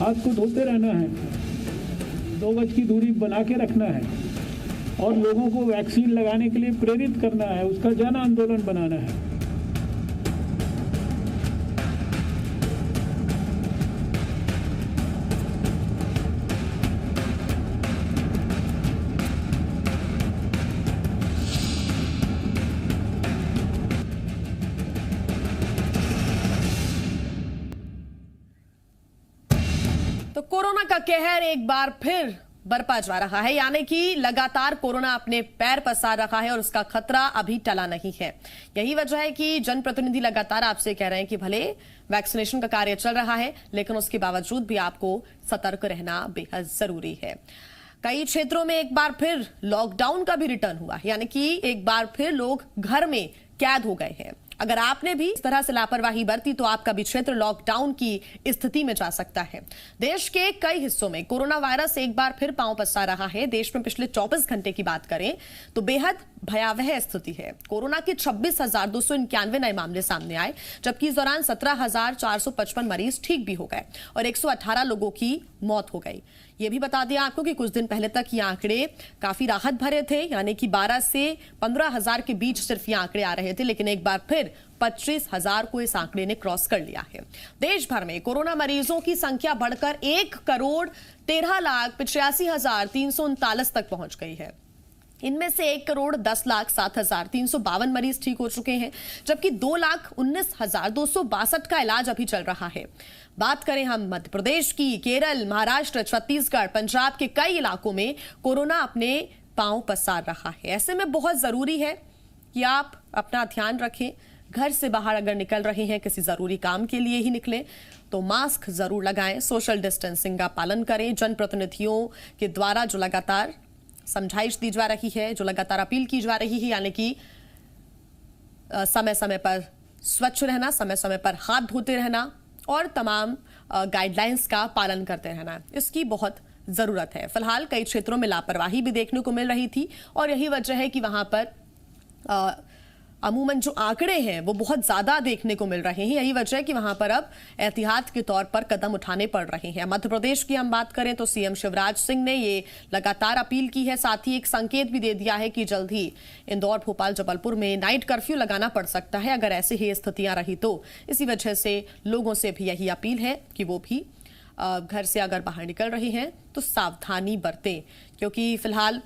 हाथ को धोते रहना है, 2 गज की दूरी बना के रखना है और लोगों को वैक्सीन लगाने के लिए प्रेरित करना है, उसका जन आंदोलन बनाना है। तो कोरोना का कहर एक बार फिर बरपा जा रहा है, यानी कि लगातार कोरोना अपने पैर पसार रहा है और उसका खतरा अभी टला नहीं है। यही वजह है कि जनप्रतिनिधि लगातार आपसे कह रहे हैं कि भले वैक्सीनेशन का कार्य चल रहा है, लेकिन उसके बावजूद भी आपको सतर्क रहना बेहद जरूरी है। कई क्षेत्रों में एक बार फिर लॉकडाउन का भी रिटर्न हुआ, यानी कि एक बार फिर लोग घर में कैद हो गए हैं। अगर आपने भी इस तरह से लापरवाही बरती तो आपका भी क्षेत्र लॉकडाउन की स्थिति में जा सकता है। देश के कई हिस्सों में कोरोना वायरस एक बार फिर पांव पसार रहा है। देश में पिछले 24 घंटे की बात करें तो बेहद भयावह स्थिति है। कोरोना के 26,291 नए मामले सामने आए, जबकि इस दौरान 17,455 मरीज ठीक भी हो गए और 118 लोगों की मौत हो गई। ये भी बता दें आपको कि कुछ दिन पहले तक ये आंकड़े काफी राहत भरे थे, यानी कि 12 से 15,000 के बीच सिर्फ ये आंकड़े आ रहे थे, लेकिन एक बार फिर 25,000 को इस आंकड़े ने क्रॉस कर लिया है। देश भर में कोरोना मरीजों की संख्या बढ़कर 1,13,85,339 तक पहुंच गई है। इनमें से 1,10,07,352 मरीज ठीक हो चुके हैं, जबकि 2,19,262 का इलाज अभी चल रहा है। बात करें हम मध्य प्रदेश की, केरल, महाराष्ट्र, छत्तीसगढ़, पंजाब के कई इलाकों में कोरोना अपने पांव पसार रहा है। ऐसे में बहुत जरूरी है कि आप अपना ध्यान रखें। घर से बाहर अगर निकल रहे हैं, किसी जरूरी काम के लिए ही निकलें तो मास्क जरूर लगाएं, सोशल डिस्टेंसिंग का पालन करें। जनप्रतिनिधियों के द्वारा जो लगातार समझाइश दी जा रही है, जो लगातार अपील की जा रही है, यानी कि समय समय पर स्वच्छ रहना, समय समय पर हाथ धोते रहना और तमाम गाइडलाइंस का पालन करते रहना, इसकी बहुत जरूरत है। फिलहाल कई क्षेत्रों में लापरवाही भी देखने को मिल रही थी और यही वजह है कि वहां पर अमूमन जो आंकड़े हैं वो बहुत ज्यादा देखने को मिल रहे हैं। यही वजह है कि वहां पर अब एहतियात के तौर पर कदम उठाने पड़ रहे हैं। मध्य प्रदेश की हम बात करें तो सीएम शिवराज सिंह ने ये लगातार अपील की है, साथ ही एक संकेत भी दे दिया है कि जल्द ही इंदौर, भोपाल, जबलपुर में नाइट कर्फ्यू लगाना पड़ सकता है अगर ऐसे ही स्थितियां रही तो। इसी वजह से लोगों से भी यही अपील है कि वो भी घर से अगर बाहर निकल रहे हैं तो सावधानी बरतें, क्योंकि फिलहाल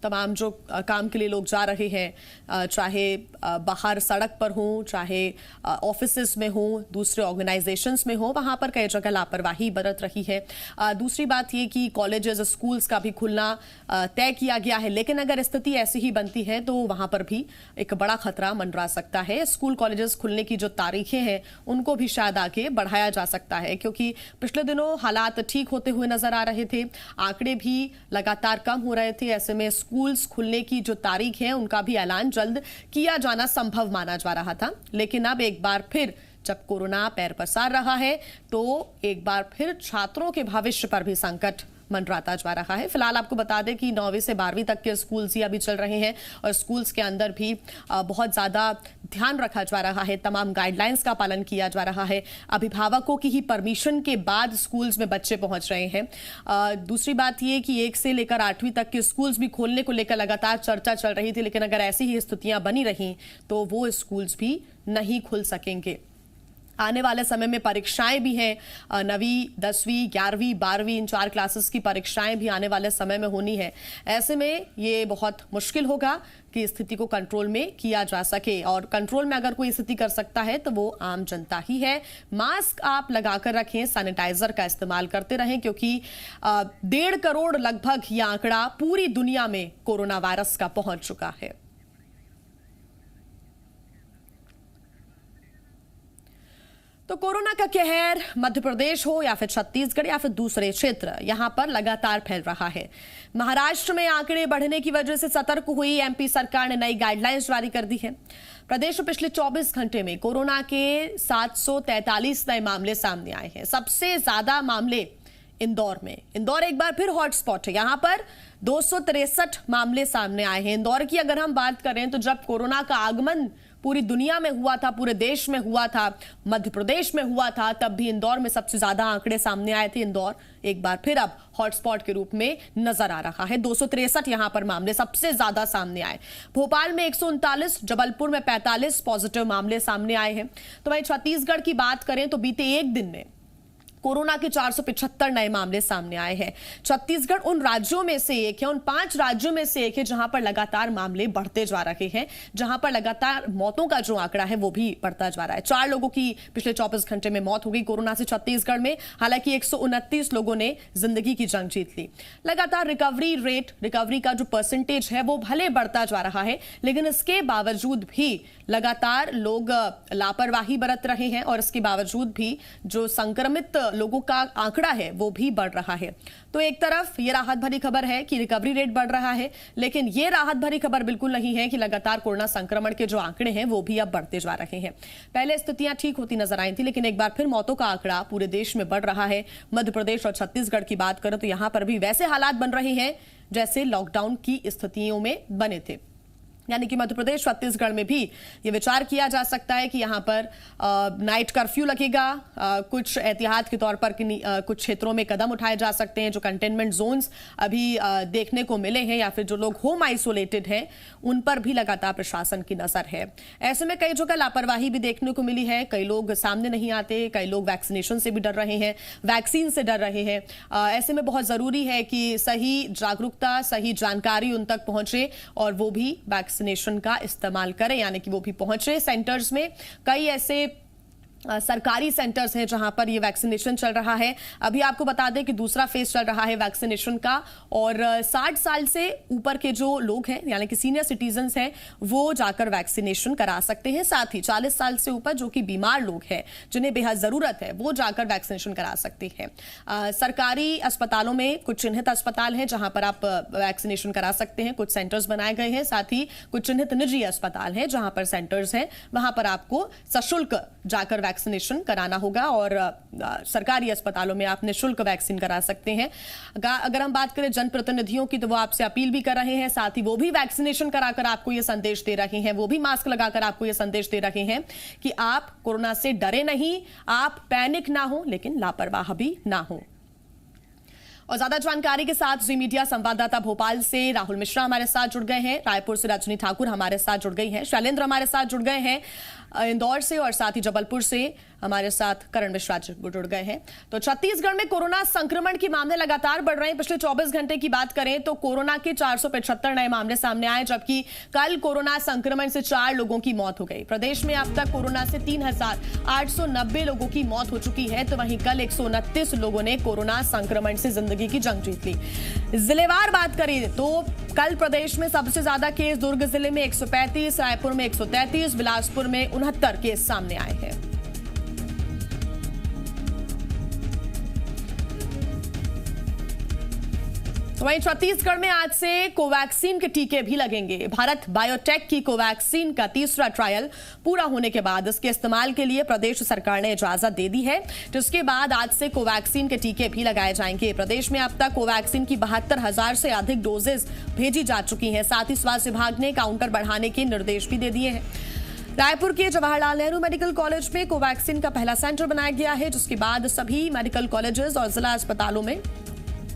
तमाम जो काम के लिए लोग जा रहे हैं, चाहे बाहर सड़क पर हों, चाहे ऑफिसेज में हों, दूसरे ऑर्गेनाइजेशंस में हों, वहाँ पर कई जगह लापरवाही बरत रही है। दूसरी बात ये कि कॉलेजेस, स्कूल्स का भी खुलना तय किया गया है, लेकिन अगर स्थिति ऐसी ही बनती है तो वहाँ पर भी एक बड़ा खतरा मंडरा सकता है। स्कूल कॉलेजेस खुलने की जो तारीखें हैं उनको भी शायद आगे बढ़ाया जा सकता है, क्योंकि पिछले दिनों हालात ठीक होते हुए नजर आ रहे थे, आंकड़े भी लगातार कम हो रहे थे। ऐसे में स्कूल्स खुलने की जो तारीख है उनका भी ऐलान जल्द किया जाना संभव माना जा रहा था, लेकिन अब एक बार फिर जब कोरोना पैर पसार रहा है तो एक बार फिर छात्रों के भविष्य पर भी संकट मंडराता जा रहा है। फिलहाल आपको बता दें कि 9वीं से 12वीं तक के स्कूल्स ही अभी चल रहे हैं और स्कूल्स के अंदर भी बहुत ज्यादा ध्यान रखा जा रहा है, तमाम गाइडलाइंस का पालन किया जा रहा है। अभिभावकों की ही परमिशन के बाद स्कूल्स में बच्चे पहुंच रहे हैं। दूसरी बात यह कि 1 से लेकर 8वीं तक के स्कूल्स भी खोलने को लेकर लगातार चर्चा चल रही थी, लेकिन अगर ऐसी ही स्थितियां बनी रही तो वो स्कूल्स भी नहीं खुल सकेंगे। आने वाले समय में परीक्षाएं भी हैं, 9वीं, 10वीं, 11वीं, 12वीं, इन 4 क्लासेस की परीक्षाएं भी आने वाले समय में होनी है। ऐसे में ये बहुत मुश्किल होगा कि स्थिति को कंट्रोल में किया जा सके, और कंट्रोल में अगर कोई स्थिति कर सकता है तो वो आम जनता ही है। मास्क आप लगाकर रखें, सैनिटाइजर का इस्तेमाल करते रहें, क्योंकि 1.5 करोड़ लगभग ये आंकड़ा पूरी दुनिया में कोरोना वायरस का पहुंच चुका है। तो कोरोना का कहर मध्य प्रदेश हो या फिर छत्तीसगढ़ या फिर दूसरे क्षेत्र, यहां पर लगातार फैल रहा है। महाराष्ट्र में आंकड़े बढ़ने की वजह से सतर्क हुई एमपी सरकार ने नई गाइडलाइंस जारी कर दी है। प्रदेश में पिछले 24 घंटे में कोरोना के 743 नए मामले सामने आए हैं। सबसे ज्यादा मामले इंदौर में। इंदौर एक बार फिर हॉटस्पॉट है, यहां पर 263 मामले सामने आए हैं। इंदौर की अगर हम बात करें तो जब कोरोना का आगमन पूरी दुनिया में हुआ था, पूरे देश में हुआ था, मध्य प्रदेश में हुआ था, तब भी इंदौर में सबसे ज्यादा आंकड़े सामने आए थे। इंदौर एक बार फिर अब हॉटस्पॉट के रूप में नजर आ रहा है। 263 यहां पर मामले सबसे ज्यादा सामने आए। भोपाल में 139, जबलपुर में 45 पॉजिटिव मामले सामने आए हैं। तो वहीं छत्तीसगढ़ की बात करें तो बीते एक दिन में कोरोना के 475 नए मामले सामने आए हैं। छत्तीसगढ़ उन राज्यों में से एक है, उन 5 राज्यों में से एक है जहां पर लगातार मामले बढ़ते जा रहे हैं, जहां पर लगातार मौतों का जो आंकड़ा है वो भी बढ़ता जा रहा है। 4 लोगों की पिछले 24 घंटे में मौत हो गई कोरोना से छत्तीसगढ़ में। हालांकि 129 लोगों ने जिंदगी की जंग जीत ली। लगातार रिकवरी का जो परसेंटेज है वो भले बढ़ता जा रहा है, लेकिन इसके बावजूद भी लगातार लोग लापरवाही बरत रहे हैं और इसके बावजूद भी जो संक्रमित लोगों का आंकड़ा है वो भी बढ़ रहा है। तो एक तरफ ये राहत भरी खबर है कि रिकवरी रेट बढ़ रहा है, लेकिन ये राहत भरी खबर बिल्कुल नहीं है कि लगातार कोरोना संक्रमण के जो आंकड़े हैं वो भी अब बढ़ते जा रहे हैं। पहले स्थितियां ठीक होती नजर आई थी, लेकिन एक बार फिर मौतों का आंकड़ा पूरे देश में बढ़ रहा है। मध्य प्रदेश और छत्तीसगढ़ की बात करें तो यहां पर भी वैसे हालात बन रहे हैं जैसे लॉकडाउन की स्थितियों में बने थे। यानी कि मध्य प्रदेश छत्तीसगढ़ में भी ये विचार किया जा सकता है कि यहां पर नाइट कर्फ्यू लगेगा। कुछ एहतियात के तौर पर कुछ क्षेत्रों में कदम उठाए जा सकते हैं। जो कंटेनमेंट जोन्स अभी देखने को मिले हैं या फिर जो लोग होम आइसोलेटेड हैं उन पर भी लगातार प्रशासन की नजर है। ऐसे में कई जगह लापरवाही भी देखने को मिली है। कई लोग सामने नहीं आते, कई लोग वैक्सीनेशन से भी डर रहे हैं, वैक्सीन से डर रहे हैं। ऐसे में बहुत जरूरी है कि सही जागरूकता, सही जानकारी उन तक पहुंचे और वो भी वैक्सीनेशन का इस्तेमाल करें, यानी कि वो भी पहुंचे सेंटर्स में। कई ऐसे सरकारी सेंटर्स हैं जहां पर ये वैक्सीनेशन चल रहा है। अभी आपको बता दें कि दूसरा फेज चल रहा है वैक्सीनेशन का और 60 साल से ऊपर के जो लोग हैं यानी कि सीनियर सिटीजन्स हैं वो जाकर वैक्सीनेशन करा सकते हैं। साथ ही 40 साल से ऊपर जो कि बीमार लोग हैं, जिन्हें बेहद जरूरत है, वो जाकर वैक्सीनेशन करा सकते हैं। सरकारी अस्पतालों में कुछ चिन्हित अस्पताल हैं जहां पर आप वैक्सीनेशन करा सकते हैं। कुछ सेंटर्स बनाए गए हैं। साथ ही कुछ चिन्हित निजी अस्पताल हैं जहां पर सेंटर्स हैं, वहां पर आपको सशुल्क जाकर वैक्सीनेशन कराना होगा और सरकारी अस्पतालों में आप निःशुल्क वैक्सीन करा सकते हैं। अगर हम बात करें जनप्रतिनिधियों की तो वो आपसे अपील भी कर रहे हैं, साथ ही वो भी वैक्सीनेशन कराकर आपको ये संदेश दे रहे हैं, वो भी मास्क लगाकर आपको ये संदेश दे रहे हैं कि आप कोरोना से डरे नहीं, आप पैनिक ना हो, लेकिन लापरवाह भी ना हो। और ज्यादा जानकारी के साथ जी मीडिया संवाददाता भोपाल से राहुल मिश्रा हमारे साथ जुड़ गए हैं, रायपुर से रजनी ठाकुर हमारे साथ जुड़ गई हैं, शैलेंद्र हमारे साथ जुड़ गए हैं इंदौर से और साथ ही जबलपुर से हमारे साथ करण मिश्रा जुड़ गए हैं। तो छत्तीसगढ़ में कोरोना संक्रमण के मामले लगातार बढ़ रहे हैं। पिछले 24 घंटे की बात करें तो कोरोना के 475 नए मामले सामने आए, जबकि कल कोरोना संक्रमण से 4 लोगों की मौत हो गई। प्रदेश में अब तक कोरोना से 3890 लोगों की मौत हो चुकी है, तो वहीं कल 129 लोगों ने कोरोना संक्रमण से जिंदगी की जंग जीत ली। जिलेवार बात करें तो कल प्रदेश में सबसे ज्यादा केस दुर्ग जिले में 135, रायपुर में 133, बिलासपुर में 69 केस सामने आए हैं। तो वहीं छत्तीसगढ़ में आज से कोवैक्सीन के टीके भी लगेंगे। भारत बायोटेक की कोवैक्सीन का तीसरा ट्रायल पूरा होने के बाद इसके इस्तेमाल के लिए प्रदेश सरकार ने इजाजत दे दी है, जिसके बाद आज से कोवैक्सीन के टीके भी लगाए जाएंगे। प्रदेश में अब तक कोवैक्सीन की 72,000 से अधिक डोजेज भेजी जा चुकी हैं। साथ ही स्वास्थ्य विभाग ने काउंटर बढ़ाने के निर्देश भी दे दिए हैं। रायपुर के जवाहरलाल नेहरू मेडिकल कॉलेज में कोवैक्सीन का पहला सेंटर बनाया गया है, जिसके बाद सभी मेडिकल कॉलेजेस और जिला अस्पतालों में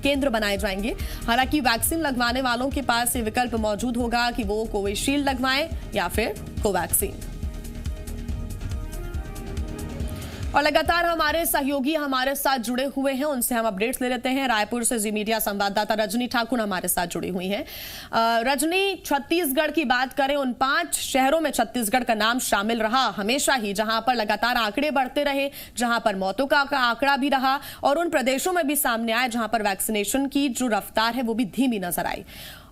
केंद्र बनाए जाएंगे। हालांकि वैक्सीन लगवाने वालों के पास ये विकल्प मौजूद होगा कि वो कोविशील्ड लगवाएं या फिर कोवैक्सीन। और लगातार हमारे सहयोगी हमारे साथ जुड़े हुए हैं, उनसे हम अपडेट्स ले लेते हैं। रायपुर से जी मीडिया संवाददाता रजनी ठाकुर हमारे साथ जुड़ी हुई हैं। रजनी, छत्तीसगढ़ की बात करें, उन 5 शहरों में छत्तीसगढ़ का नाम शामिल रहा हमेशा ही, जहां पर लगातार आंकड़े बढ़ते रहे, जहां पर मौतों का आंकड़ा भी रहा और उन प्रदेशों में भी सामने आए जहां पर वैक्सीनेशन की जो रफ्तार है वो भी धीमी नजर आई।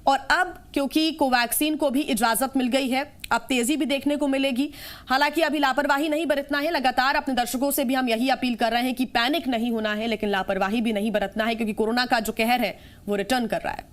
और अब क्योंकि कोवैक्सीन को भी इजाजत मिल गई है, अब तेजी भी देखने को मिलेगी। हालांकि अभी लापरवाही नहीं बरतना है। लगातार अपने दर्शकों से भी हम यही अपील कर रहे हैं कि पैनिक नहीं होना है, लेकिन लापरवाही भी नहीं बरतना है, क्योंकि कोरोना का जो कहर है वो रिटर्न कर रहा है।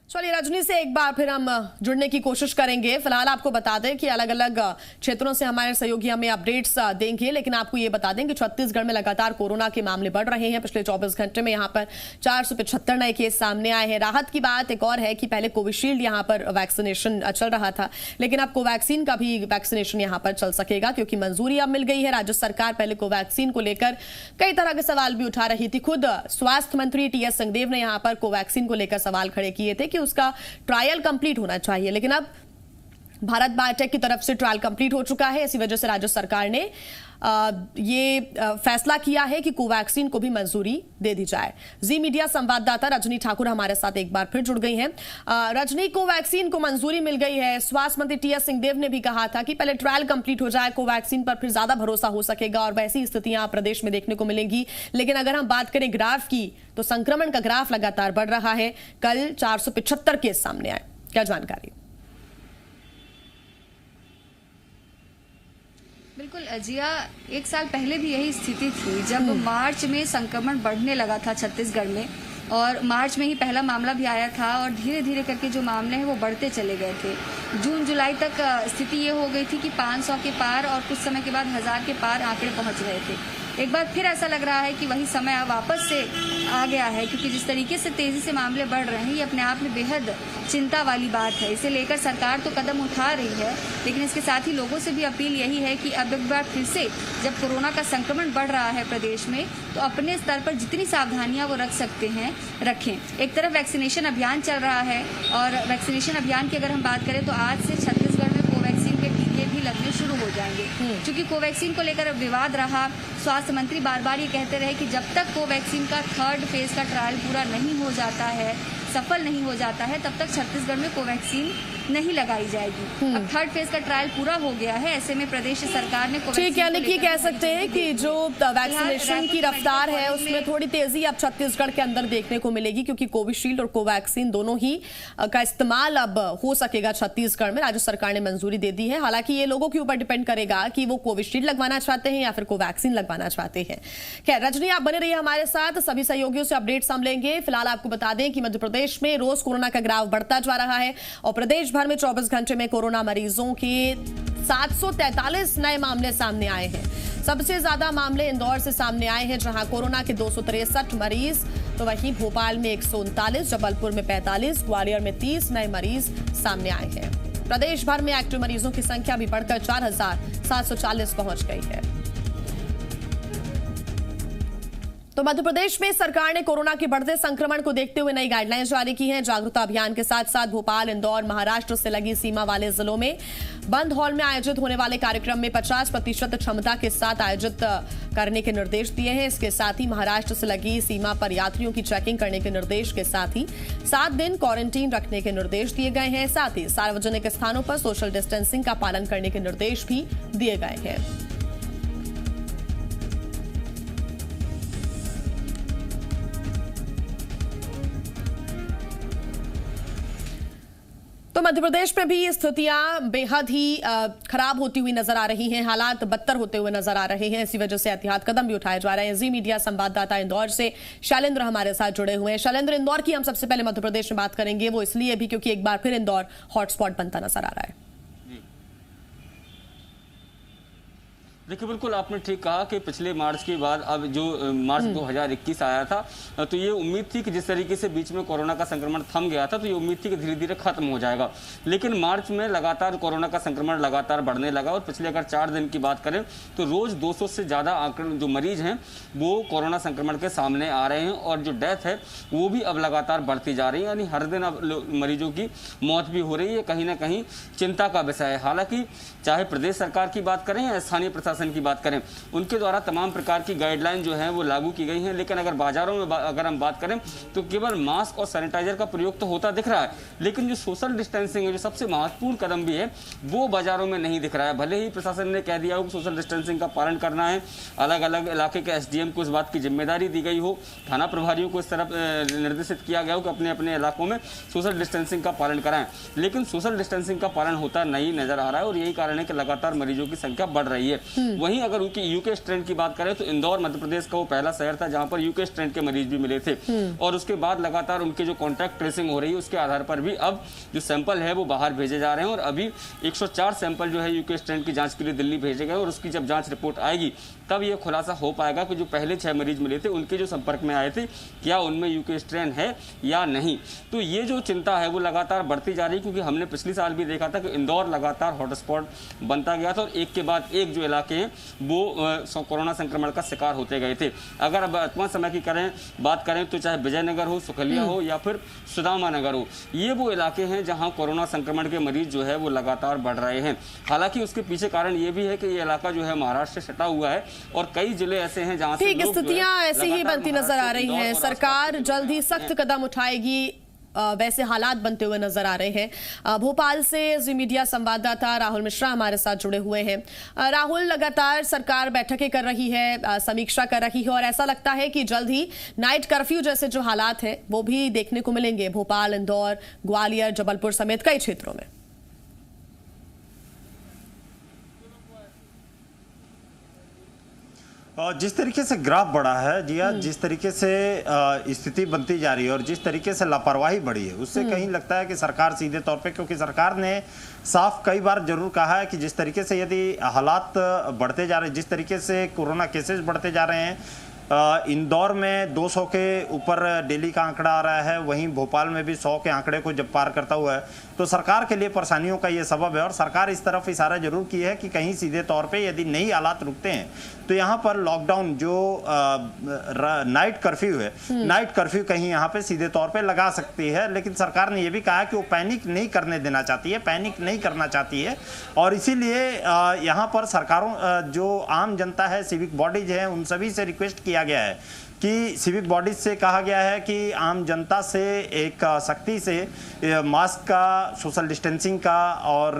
चलिए रजनी से एक बार फिर हम जुड़ने की कोशिश करेंगे। फिलहाल आपको बता दें कि अलग अलग क्षेत्रों से हमारे सहयोगी हमें अपडेट्स देंगे, लेकिन आपको ये बता दें कि छत्तीसगढ़ में लगातार कोरोना के मामले बढ़ रहे हैं। पिछले 24 घंटे में यहाँ पर 475 नए केस सामने आए हैं। राहत की बात एक और है कि पहले कोविशील्ड यहाँ पर वैक्सीनेशन चल रहा था, लेकिन अब कोवैक्सीन का भी वैक्सीनेशन यहाँ पर चल सकेगा क्योंकि मंजूरी अब मिल गई है। राज्य सरकार पहले कोवैक्सीन को लेकर कई तरह के सवाल भी उठा रही थी। खुद स्वास्थ्य मंत्री टीएस सिंहदेव ने यहाँ पर कोवैक्सीन को लेकर सवाल खड़े किए थे कि उसका ट्रायल कंप्लीट होना चाहिए, लेकिन अब भारत बायोटेक की तरफ से ट्रायल कंप्लीट हो चुका है। इसी वजह से राज्य सरकार ने ये फैसला किया है कि कोवैक्सीन को भी मंजूरी दे दी जाए। जी मीडिया संवाददाता रजनी ठाकुर हमारे साथ एक बार फिर जुड़ गई हैं। रजनी, कोवैक्सीन को मंजूरी मिल गई है। स्वास्थ्य मंत्री टीएस सिंहदेव ने भी कहा था कि पहले ट्रायल कंप्लीट हो जाए, कोवैक्सीन पर फिर ज्यादा भरोसा हो सकेगा और वैसी स्थितियां प्रदेश में देखने को मिलेंगी। लेकिन अगर हम बात करें ग्राफ की, तो संक्रमण का ग्राफ लगातार बढ़ रहा है। कल 475 केस सामने आए, क्या जानकारी? बिल्कुल अजिया, एक साल पहले भी यही स्थिति थी जब मार्च में संक्रमण बढ़ने लगा था छत्तीसगढ़ में, और मार्च में ही पहला मामला भी आया था और धीरे धीरे करके जो मामले हैं वो बढ़ते चले गए थे। जून जुलाई तक स्थिति ये हो गई थी कि 500 के पार और कुछ समय के बाद 1000 के पार आंकड़े पहुंच रहे थे। एक बार फिर ऐसा लग रहा है कि वही समय वापस से आ गया है, क्योंकि जिस तरीके से तेजी से मामले बढ़ रहे हैं ये अपने आप में बेहद चिंता वाली बात है। इसे लेकर सरकार तो कदम उठा रही है, लेकिन इसके साथ ही लोगों से भी अपील यही है कि अब एक बार फिर से जब कोरोना का संक्रमण बढ़ रहा है प्रदेश में, तो अपने स्तर पर जितनी सावधानियां वो रख सकते हैं रखें। एक तरफ वैक्सीनेशन अभियान चल रहा है, और वैक्सीनेशन अभियान की अगर हम बात करें तो आज से छत्तीसगढ़ में कोवैक्सीन के टीके भी लगने शुरू हो जाएंगे। क्योंकि कोवैक्सीन को लेकर विवाद रहा, स्वास्थ्य मंत्री बार बार ये कहते रहे कि जब तक कोवैक्सीन का 3rd फेज का ट्रायल पूरा नहीं हो जाता है, सफल नहीं हो जाता है, तब तक छत्तीसगढ़ में कोवैक्सीन नहीं लगाई जाएगी। अब 3rd फेज का ट्रायल पूरा हो गया है, ऐसे में प्रदेश सरकार ने ठीक, यानी कि कह सकते हैं कि जो वैक्सीनेशन की रफ्तार है उसमें थोड़ी तेजी अब छत्तीसगढ़ के अंदर देखने को मिलेगी, क्योंकि कोविशील्ड और कोवैक्सीन दोनों ही का इस्तेमाल अब हो सकेगा छत्तीसगढ़ में। राज्य सरकार ने मंजूरी दे दी है। हालांकि ये लोगों के ऊपर डिपेंड करेगा कि वो कोविशील्ड लगवाना चाहते हैं या फिर कोवैक्सीन लगवाना चाहते हैं। खैर रजनी, आप बने रहिए हमारे साथ, सभी सहयोगियों से अपडेट्स हम लेंगे। फिलहाल आपको बता दें कि मध्य प्रदेश में रोज कोरोना का ग्राफ बढ़ता जा रहा है और प्रदेश भर में 24 घंटे में कोरोना मरीजों के 743 नए मामले सामने आए हैं। सबसे ज्यादा मामले इंदौर से सामने आए हैं, जहां कोरोना के 263 मरीज, तो वहीं भोपाल में 139, जबलपुर में 45, ग्वालियर में 30 नए मरीज सामने आए हैं। प्रदेश भर में एक्टिव मरीजों की संख्या भी बढ़कर 4740 पहुंच गई है। तो मध्य प्रदेश में सरकार ने कोरोना के बढ़ते संक्रमण को देखते हुए नई गाइडलाइंस जारी की हैं। जागरूकता अभियान के साथ साथ भोपाल, इंदौर, महाराष्ट्र से लगी सीमा वाले जिलों में बंद हॉल में आयोजित होने वाले कार्यक्रम में 50% क्षमता के साथ आयोजित करने के निर्देश दिए हैं। इसके साथ ही महाराष्ट्र से लगी सीमा पर यात्रियों की चेकिंग करने के निर्देश के साथ ही 7 दिन क्वारंटीन रखने के निर्देश दिए गए हैं। साथ ही सार्वजनिक स्थानों पर सोशल डिस्टेंसिंग का पालन करने के निर्देश भी दिए गए हैं। तो मध्य प्रदेश में भी स्थितियां बेहद ही खराब होती हुई नजर आ रही हैं, हालात बदतर होते हुए नजर आ रहे हैं। इसी वजह से एहतियात कदम भी उठाए जा रहे हैं। जी मीडिया संवाददाता इंदौर से शैलेंद्र हमारे साथ जुड़े हुए हैं। शैलेंद्र, इंदौर की हम सबसे पहले मध्य प्रदेश में बात करेंगे, वो इसलिए भी क्योंकि एक बार फिर इंदौर हॉटस्पॉट बनता नजर आ रहा है। देखिए, बिल्कुल आपने ठीक कहा कि पिछले मार्च के बाद अब जो मार्च 2021 आया था, तो ये उम्मीद थी कि जिस तरीके से बीच में कोरोना का संक्रमण थम गया था, तो ये उम्मीद थी कि धीरे धीरे खत्म हो जाएगा। लेकिन मार्च में लगातार कोरोना का संक्रमण लगातार बढ़ने लगा और पिछले अगर 4 दिन की बात करें तो रोज 200 से ज़्यादा आंकड़े जो मरीज हैं वो कोरोना संक्रमण के सामने आ रहे हैं, और जो डेथ है वो भी अब लगातार बढ़ती जा रही है। यानी हर दिन अब मरीजों की मौत भी हो रही है, कहीं ना कहीं चिंता का विषय है। हालांकि चाहे प्रदेश सरकार की बात करें या स्थानीय प्रशासन की बात करें, उनके द्वारा तमाम प्रकार की गाइडलाइन जो है वो लागू की गई हैं। लेकिन अगर बाजारों में अगर हम बात करें तो केवल मास्क और सैनिटाइजर का प्रयोग तो होता दिख रहा है, लेकिन जो सोशल डिस्टेंसिंग है, जो सबसे महत्वपूर्ण कदम भी है, वो बाजारों में नहीं दिख रहा है। भले ही प्रशासन ने कह दिया हो कि सोशल डिस्टेंसिंग का पालन करना है, अलग अलग इलाके के एसडीएम को इस बात की जिम्मेदारी दी गई हो, थाना प्रभारियों को इस तरफ निर्देशित किया गया हो कि अपने अपने इलाकों में सोशल डिस्टेंसिंग का पालन कराएं, लेकिन सोशल डिस्टेंसिंग का पालन होता नहीं नजर आ रहा है। और यही कारण है कि लगातार मरीजों की संख्या बढ़ रही है। वहीं अगर यूके स्ट्रेन की बात करें तो इंदौर मध्य प्रदेश का वो पहला शहर था जहां पर यूके स्ट्रेन के मरीज भी मिले थे, और उसके बाद लगातार उनके जो कॉन्टैक्ट ट्रेसिंग हो रही है उसके आधार पर भी अब जो सैंपल है वो बाहर भेजे जा रहे हैं, और अभी 104 सैंपल जो है यूके स्ट्रेन की जांच के लिए दिल्ली भेजे गए, और उसकी जब जांच रिपोर्ट आएगी तब ये खुलासा हो पाएगा कि जो पहले 6 मरीज मिले थे उनके जो संपर्क में आए थे क्या उनमें यूके स्ट्रेन है या नहीं। तो ये जो चिंता है वो लगातार बढ़ती जा रही है, क्योंकि हमने पिछले साल भी देखा था कि इंदौर लगातार हॉटस्पॉट बनता गया था और एक के बाद एक जो इलाके हैं वो कोरोना संक्रमण का शिकार होते गए थे। अगर अब वर्तमान समय की बात करें तो चाहे विजयनगर हो, सुखलिया हो या फिर सुदामा नगर हो, ये वो इलाके हैं जहां कोरोना संक्रमण के मरीज जो है वो लगातार बढ़ रहे हैं। हालांकि उसके पीछे कारण ये भी है कि ये इलाका जो है महाराष्ट्र से सटा हुआ है और कई जिले ऐसे हैं जहां से स्थितियां ऐसी ही बनती नजर आ रही हैं। सरकार जल्द ही सख्त कदम उठाएगी, वैसे हालात बनते हुए नजर आ रहे हैं। भोपाल से जी मीडिया संवाददाता राहुल मिश्रा हमारे साथ जुड़े हुए हैं। राहुल, लगातार सरकार बैठकें कर रही है, समीक्षा कर रही है, और ऐसा लगता है कि जल्द ही नाइट कर्फ्यू जैसे जो हालात हैं वो भी देखने को मिलेंगे भोपाल, इंदौर, ग्वालियर, जबलपुर समेत कई क्षेत्रों में। जिस तरीके से ग्राफ बढ़ा है जिया, जिस तरीके से स्थिति बनती जा रही है और जिस तरीके से लापरवाही बढ़ी है, उससे कहीं लगता है कि सरकार सीधे तौर पे, क्योंकि सरकार ने साफ कई बार जरूर कहा है कि जिस तरीके से यदि हालात बढ़ते जा रहे हैं, जिस तरीके से कोरोना केसेस बढ़ते जा रहे हैं, इंदौर में 200 के ऊपर डेली का आंकड़ा आ रहा है, वहीं भोपाल में भी 100 के आंकड़े को जब पार करता हुआ है, तो सरकार के लिए परेशानियों का ये सबब है। और सरकार इस तरफ इशारा जरूर की है कि कहीं सीधे तौर पे यदि नई हालात रुकते हैं तो यहाँ पर लॉकडाउन जो नाइट कर्फ्यू है, नाइट कर्फ्यू कहीं यहाँ पे सीधे तौर पे लगा सकती है। लेकिन सरकार ने यह भी कहा कि वो पैनिक नहीं करने देना चाहती है, पैनिक नहीं करना चाहती है, और इसीलिए यहाँ पर सरकारों जो आम जनता है, सिविक बॉडीज हैं, उन सभी से रिक्वेस्ट किया गया है कि सिविक बॉडीज से कहा गया है कि आम जनता से एक सख्ती से मास्क का, सोशल डिस्टेंसिंग का और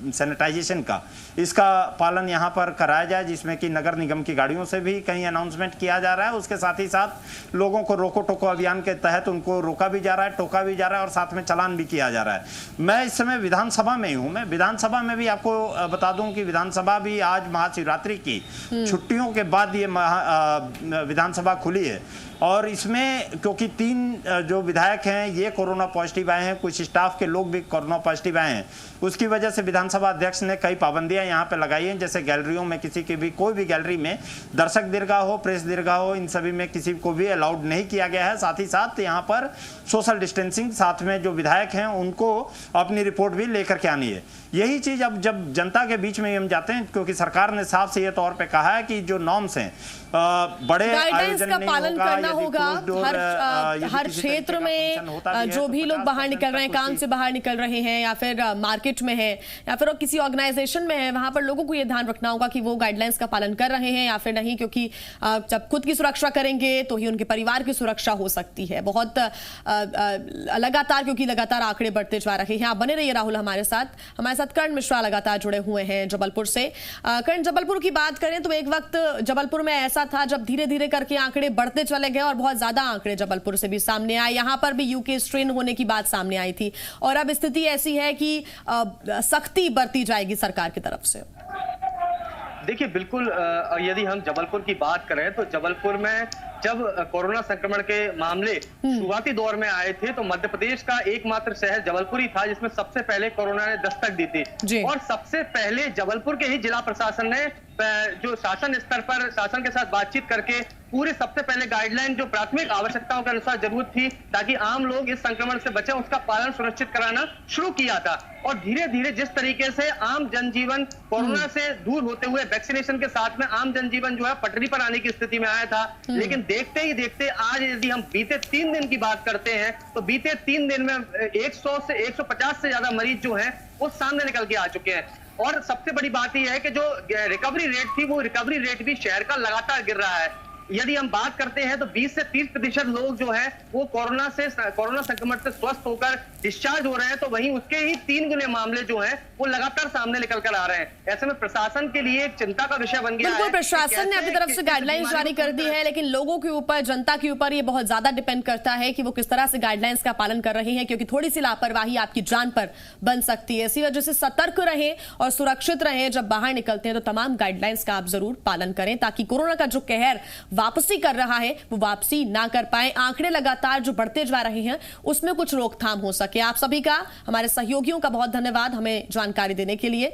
सैनिटाइजेशन का, इसका पालन यहाँ पर कराया जाए, जिसमें कि नगर निगम की गाड़ियों से भी कहीं अनाउंसमेंट किया जा रहा है। उसके साथ ही साथ लोगों को रोको टोको अभियान के तहत उनको रोका भी जा रहा है, टोका भी जा रहा है, और साथ में चालान भी किया जा रहा है। मैं इस समय विधानसभा में ही हूँ। मैं विधानसभा में भी आपको बता दूं कि विधानसभा भी आज महाशिवरात्रि की छुट्टियों के बाद ये विधानसभा खुली है, और इसमें क्योंकि 3 जो विधायक हैं ये कोरोना पॉजिटिव आए हैं, कुछ स्टाफ के लोग भी कोरोना पॉजिटिव आए हैं, उसकी वजह से विधानसभा अध्यक्ष ने कई पाबंदियां यहाँ पे लगाई हैं। जैसे गैलरियों में किसी की भी, कोई भी गैलरी में दर्शक दीर्घा हो, प्रेस दीर्घा हो, इन सभी में किसी को भी अलाउड नहीं किया गया है। साथ ही साथ यहाँ पर सोशल डिस्टेंसिंग, साथ में जो विधायक हैं उनको अपनी रिपोर्ट भी लेकर के आनी है। यही चीज अब जब जनता के बीच में हम जाते हैं, क्योंकि सरकार ने साफ से ये तौर पे कहा है कि जो नॉर्म्स हैं बड़े आयोजन का नहीं पालन करना होगा। हर क्षेत्र में जो भी लोग बाहर निकल रहे हैं, काम से बाहर निकल रहे हैं, या फिर मार्केट में है, या फिर किसी ऑर्गेनाइजेशन में है, वहां पर लोगों को ये ध्यान रखना होगा कि वो गाइडलाइंस का पालन कर रहे हैं या फिर नहीं, क्योंकि जब खुद की सुरक्षा करेंगे तो ही उनके परिवार की सुरक्षा हो सकती है। बहुत लगातार, क्योंकि लगातार आंकड़े बढ़ते जा रहे हैं। आप बने रहिए राहुल हमारे साथ कर्ण मिश्रा लगातार जुड़े हुए हैं जबलपुर से। कर्ण, जबलपुर की बात करें तो एक वक्त जबलपुर में ऐसा था जब धीरे धीरे करके आंकड़े बढ़ते चले गए और बहुत ज्यादा आंकड़े जबलपुर से भी सामने आए, यहां पर भी यूके स्ट्रेन होने की बात सामने आई थी, और अब स्थिति ऐसी है कि सख्ती बरती जाएगी सरकार की तरफ से। देखिए, बिल्कुल यदि हम जबलपुर की बात करें तो जबलपुर में जब कोरोना संक्रमण के मामले शुरुआती दौर में आए थे तो मध्य प्रदेश का एकमात्र शहर जबलपुर ही था जिसमें सबसे पहले कोरोना ने दस्तक दी थी, और सबसे पहले जबलपुर के ही जिला प्रशासन ने जो शासन स्तर पर शासन के साथ बातचीत करके पूरे सबसे पहले गाइडलाइन जो प्राथमिक आवश्यकताओं के अनुसार जरूरत थी ताकि आम लोग इस संक्रमण से बचें, उसका पालन सुनिश्चित कराना शुरू किया था। और धीरे धीरे जिस तरीके से आम जनजीवन कोरोना से दूर होते हुए वैक्सीनेशन के साथ में आम जनजीवन जो है पटरी पर आने की स्थिति में आया था, लेकिन देखते ही देखते आज यदि हम बीते 3 दिन की बात करते हैं तो बीते 3 दिन में 100 से 150 से ज्यादा मरीज जो हैं वो सामने निकल के आ चुके हैं। और सबसे बड़ी बात यह है कि जो रिकवरी रेट थी वो रिकवरी रेट भी शहर का लगातार गिर रहा है। यदि हम बात करते हैं तो 20 से 30% लोग जो है वो कोरोना संक्रमण से स्वस्थ होकर डिस्चार्ज हो रहे हैं तो वहीं उसके ही 3 गुने मामले जो हैं वो लगातार सामने निकल कर आ रहे हैं। ऐसे में प्रशासन के लिए एक चिंता का विषय बन गया है। बिल्कुल, प्रशासन ने अपनी तरफ से गाइडलाइंस जारी कर दी है, लेकिन लोगों के ऊपर, जनता के ऊपर ये बहुत ज्यादा डिपेंड करता है कि वो किस तरह से गाइडलाइंस का पालन कर रहे हैं, क्योंकि थोड़ी सी लापरवाही आपकी जान पर बन सकती है। इसी वजह से सतर्क रहें और सुरक्षित रहें। जब बाहर निकलते हैं तो तमाम गाइडलाइंस का आप जरूर पालन करें, ताकि कोरोना का जो कहर वापसी कर रहा है वो वापसी ना कर पाए। आंकड़े लगातार जो बढ़ते जा रहे हैं उसमें कुछ रोकथाम हो सके। आप सभी का, हमारे सहयोगियों का बहुत धन्यवाद हमें जानकारी देने के लिए।